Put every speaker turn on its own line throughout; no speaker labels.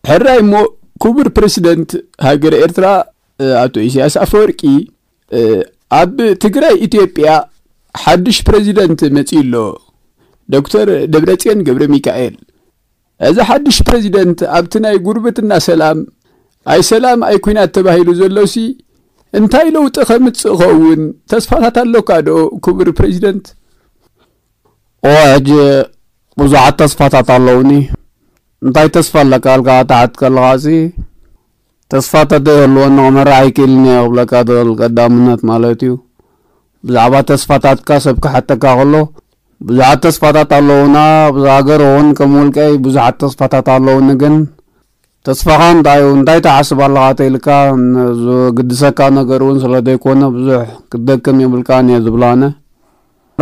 ሕራይ ሞ كبر ፕሬዚዳንት ሃገር ኤርትራ አቶ ኢሳያስ ኣፈወርቂ ኣብ ትግራይ ኢትዮጵያ ሓድሽ ፕሬዚዳንት መጽኢሎ ዶክተር ደብረጽዮን ገብረሚካኤል እዚ ሓድሽ ፕሬዚዳንት ኣብትናይ ጉርብትና ሰላም ኣይ ሰላም ኣይ ኩናት ተባሂሉ ዘሎሲ እንታይ ለውጥ ከምጽእ ኸውን ተስፋታት ኣለካ ዶ ክቡር ፕሬዚዳንት?
ወጅ ብዙሓት ተስፋታት ኣለውኒ እንታይ ተስፋ ኣለካ ኣልካ ታሕት ከለኻሲ ተስፋታት ኣለወና መራይ ክልኒ ይብለካ ደል ቀዳምነት ማለት እዩ ብዛዕባ ተስፋታትካ ሰብ ክሓተካ ከሎ ብዙሓት ተስፋታት ኣለውና ብዛገር ውን ከምውልቀይ ብዙሓት ተስፋታት ኣለውኒ ግን ተስፋኻ እንታይ ተሓስብ ኣለካ ተይልካ ዝግድሰካ ነገር ውን ስለዘይኮነ ብዙሕ ክደክም ይብልካን እየ ዝብላነ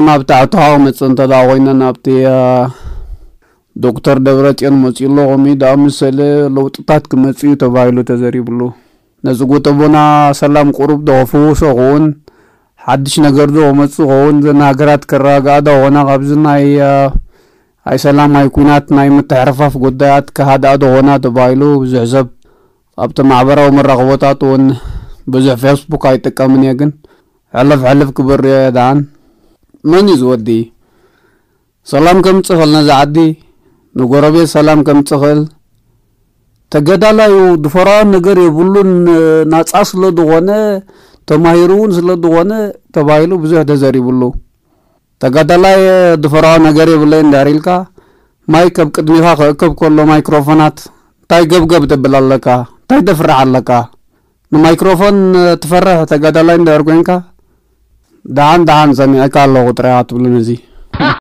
ናብ ታሕትኻ መፅእ እንተዳ ኮይነ ናብቲ ዶክተር ደብረጽዮን መጽኢሎ ቆሚድ ኣምሰለ ለውጥታት ክመጽኡ ተባሂሉ ተዘሪብሉ ነዚ ጉጥቡና ሰላም ቁሩብ ደወፍውሶ ኸውን ሓድሽ ነገር ዶ መጽኡ ኸውን ዘናገራት ከራጋዳ ሆና qabዝናይ ኣይ ሰላም ኣይ ኩናት ናይ ምትሕርፋፍ ጉዳያት ከሃዳዶ ሆና ተባሂሉ ብዙሕ ሰብ ኣብቲ ማሕበራዊ መራኸቦታት ውን ብዙሕ ፌስቡክ ኣይጥቀምን እየ ግን ሕልፍ ክበር ዳን መን ይዝወዲ ሰላም ከምጽእ ኸልና ዝዓዲ ንጎረቤት ሰላም ከምጽእል ተገዳላዩ ድፈራ ነገር የብሉን ናጻ ስለዝኾነ ተማሂሩን ስለዝኾነ ተባሂሉ ብዙሕ ተዘሪብሉ ተገዳላይ ድፈራ ነገር የብለን እንዳሪልካ ማይ ከብ ቅድሚኻ ከእከብ ከሎ ማይክሮፎናት እንታይ ገብገብ ትብል ኣለካ እንታይ ተፍርሕ ኣለካ ንማይክሮፎን ትፈርሕ ተገዳላይ እንዳር ኮይንካ ደሓን ሰሚዕካ ኣለኹ ጥራይ ኣትብሉን እዚ